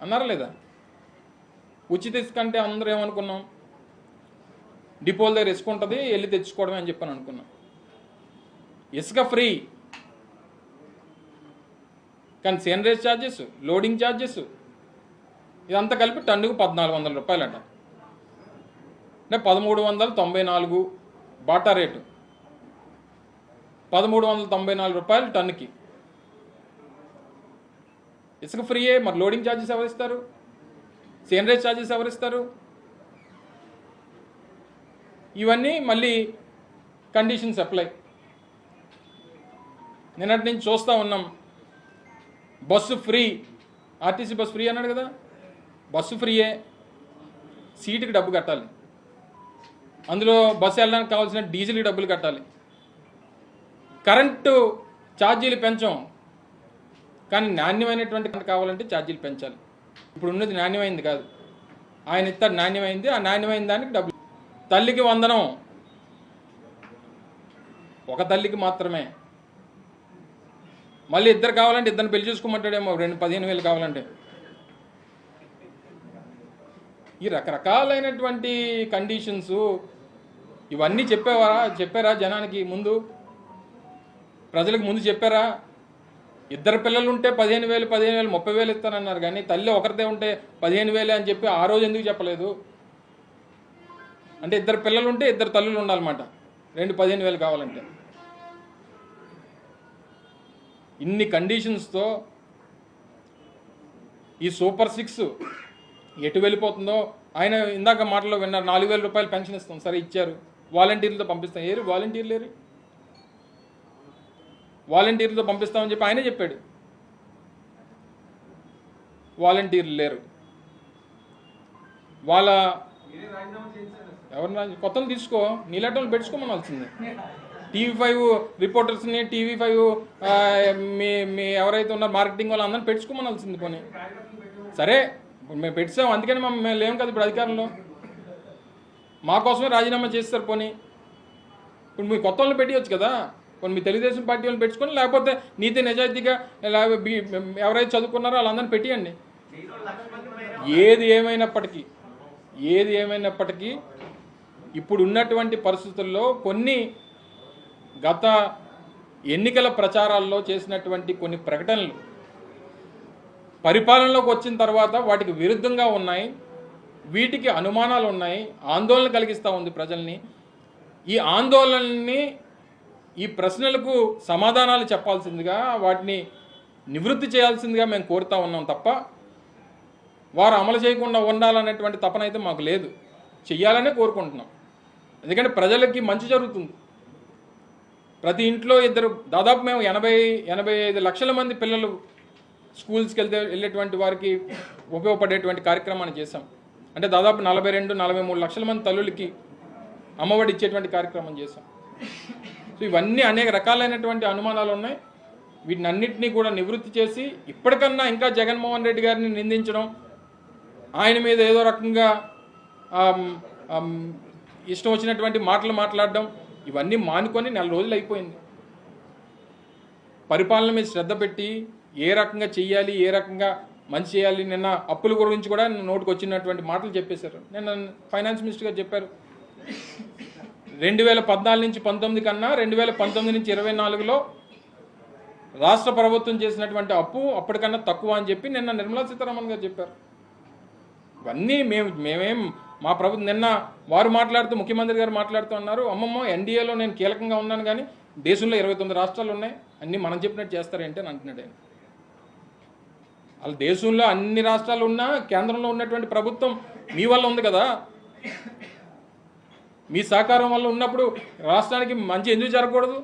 అన్నారా లేదా? ఉచిత ఇసుక అంటే అందరూ ఏమనుకున్నాం, డిపోల దగ్గర ఇసుక ఉంటుంది వెళ్ళి తెచ్చుకోవడమే అని చెప్పని అనుకున్నాం. ఇసుక ఫ్రీ, కానీ సీనరేజ్ ఛార్జెస్, లోడింగ్ ఛార్జెస్ ఇదంతా కలిపి టన్నుకు 1400 రూపాయలంట. అంటే 1394 బాటా రేటు, 1394 రూపాయలు టన్నుకి ఇసుక ఫ్రీయే. మరి లోడింగ్ ఛార్జెస్ ఎవరిస్తారు? సీనరేజ్ ఛార్జెస్ ఎవరిస్తారు? ఇవన్నీ మళ్ళీ కండిషన్స్ అప్లై. నిన్నటి నుంచి చూస్తూ ఉన్నాం, bus free, RTC bus free అన్నాడు కదా, బస్సు ఫ్రీయే, సీటుకి డబ్బు కట్టాలి, అందులో బస్సు వెళ్ళడానికి కావాల్సిన డీజిల్కి డబ్బులు కట్టాలి. కరెంటు ఛార్జీలు పెంచాం, కానీ నాణ్యమైనటువంటి కరెంట్ కావాలంటే ఛార్జీలు పెంచాలి. ఇప్పుడు ఉన్నది నాణ్యమైంది కాదు, ఆయన ఇస్తాడు నాణ్యమైంది, ఆ నాణ్యమైన దానికి డబ్బులు. తల్లికి వందనం ఒక తల్లికి మాత్రమే, మళ్ళీ ఇద్దరు కావాలంటే ఇద్దరిని పెళ్లి చేసుకోమంటాడేమో, 15,000 కావాలంటే. ఈ రకరకాలైనటువంటి కండిషన్స్ ఇవన్నీ చెప్పారా జనానికి ముందు, ప్రజలకు ముందు చెప్పారా? ఇద్దరు పిల్లలు ఉంటే 15,000 30,000 ఇస్తానన్నారు, కానీ తల్లి ఒకరిదే ఉంటే 15,000 అని చెప్పి ఆ రోజు ఎందుకు చెప్పలేదు? అంటే ఇద్దరు పిల్లలు ఉంటే ఇద్దరు తల్లులు ఉండాలన్నమాట, 15,000 కావాలంటే. ఇన్ని కండిషన్స్తో ఈ సూపర్ 6 ఎటు వెళ్ళిపోతుందో ఆయన ఇందాక మాటలో విన్నారు. 4,000 రూపాయలు పెన్షన్ ఇస్తాం, సరే ఇచ్చారు, వాలంటీర్లతో పంపిస్తాం. ఏరు వాలంటీర్లు లేరు, వాలంటీర్లతో పంపిస్తామని చెప్పి ఆయనే చెప్పాడు. వాలంటీర్లు లేరు, వాళ్ళ ఎవరిని కొత్తలు తీసుకో, నీలాంటి వాళ్ళు పెట్టుకోమనాల్సిందే. TV5 రిపోర్టర్స్ని, TV5 మీ ఎవరైతే ఉన్నారో మార్కెటింగ్ వాళ్ళు అందరిని పెట్టుకోమనాల్సింది. పోనీ సరే మేము పెట్టాం, అందుకని మేము లేము కదా ఇప్పుడు అధికారంలో, మా కోసమే రాజీనామా చేస్తారు. పోనీ ఇప్పుడు మీ కొత్త వాళ్ళని పెట్టవచ్చు కదా, కొన్ని మీ తెలుగుదేశం పార్టీ వాళ్ళని పెట్టుకొని, లేకపోతే నీతి నిజాయితీగా ఎవరైతే చదువుకున్నారో వాళ్ళందరినీ పెట్టియండి. ఏది ఏమైనప్పటికీ ఇప్పుడు ఉన్నటువంటి పరిస్థితుల్లో కొన్ని గత ఎన్నికల ప్రచారాల్లో చేసినటువంటి కొన్ని ప్రకటనలు పరిపాలనలోకి వచ్చిన తర్వాత వాటికి విరుద్ధంగా ఉన్నాయి, వీటికి అనుమానాలు ఉన్నాయి, ఆందోళన కలిగిస్తూ ఉంది ప్రజల్ని. ఈ ఆందోళనని, ఈ ప్రశ్నలకు సమాధానాలు చెప్పాల్సిందిగా, వాటిని నివృత్తి చేయాల్సిందిగా మేము కోరుతూ ఉన్నాం తప్ప వారు అమలు చేయకుండా ఉండాలనేటువంటి తపన అయితే మాకు లేదు, చెయ్యాలనే కోరుకుంటున్నాం. ఎందుకంటే ప్రజలకి మంచి జరుగుతుంది. ప్రతి ఇంట్లో దాదాపు మేము 80-85 లక్షల మంది పిల్లలు స్కూల్స్కి వెళ్ళేటువంటి వారికి ఉపయోగపడేటువంటి కార్యక్రమాన్ని చేశాం. అంటే దాదాపు 42-43 లక్షల మంది తల్లులకి అమ్మఒడి ఇచ్చేటువంటి కార్యక్రమం చేశాం. సో ఇవన్నీ అనేక రకాలైనటువంటి అనుమానాలు ఉన్నాయి, వీటిని అన్నింటినీ కూడా నివృత్తి చేసి ఇప్పటికన్నా ఇంకా జగన్మోహన్ రెడ్డి గారిని నిందించడం, ఆయన మీద ఏదో రకంగా ఇష్టం వచ్చినటువంటి మాటలు మాట్లాడడం, ఇవన్నీ మానుకొని 4 రోజులు అయిపోయింది. పరిపాలన మీద శ్రద్ధ పెట్టి ఏ రకంగా చెయ్యాలి, ఏ రకంగా మంచి చేయాలి. నిన్న అప్పుల గురించి కూడా నోటికి వచ్చినటువంటి మాటలు చెప్పేశారు. నిన్న ఫైనాన్స్ మినిస్టర్ గారు చెప్పారు, 2014 నుంచి 19 కన్నా 2019 నుంచి 24లో రాష్ట్ర ప్రభుత్వం చేసినటువంటి అప్పు అప్పటికన్నా తక్కువ అని చెప్పి నిన్న నిర్మలా సీతారామన్ గారు చెప్పారు. ఇవన్నీ మేమేం మా ప్రభుత్వం నిన్న వారు మాట్లాడుతూ, ముఖ్యమంత్రి గారు మాట్లాడుతూ అన్నారు, అమ్మమ్మ ఎన్డీఏలో నేను కీలకంగా ఉన్నాను, కానీ దేశంలో 29 రాష్ట్రాలు ఉన్నాయి, అన్నీ మనం చెప్పినట్టు చేస్తారేంటి అని అంటున్నాడు ఆయన. వాళ్ళ దేశంలో అన్ని రాష్ట్రాలు ఉన్నా కేంద్రంలో ఉన్నటువంటి ప్రభుత్వం మీ వల్ల ఉంది కదా, మీ సహకారం వల్ల ఉన్నప్పుడు రాష్ట్రానికి మంచి ఎందుకు జరగకూడదు?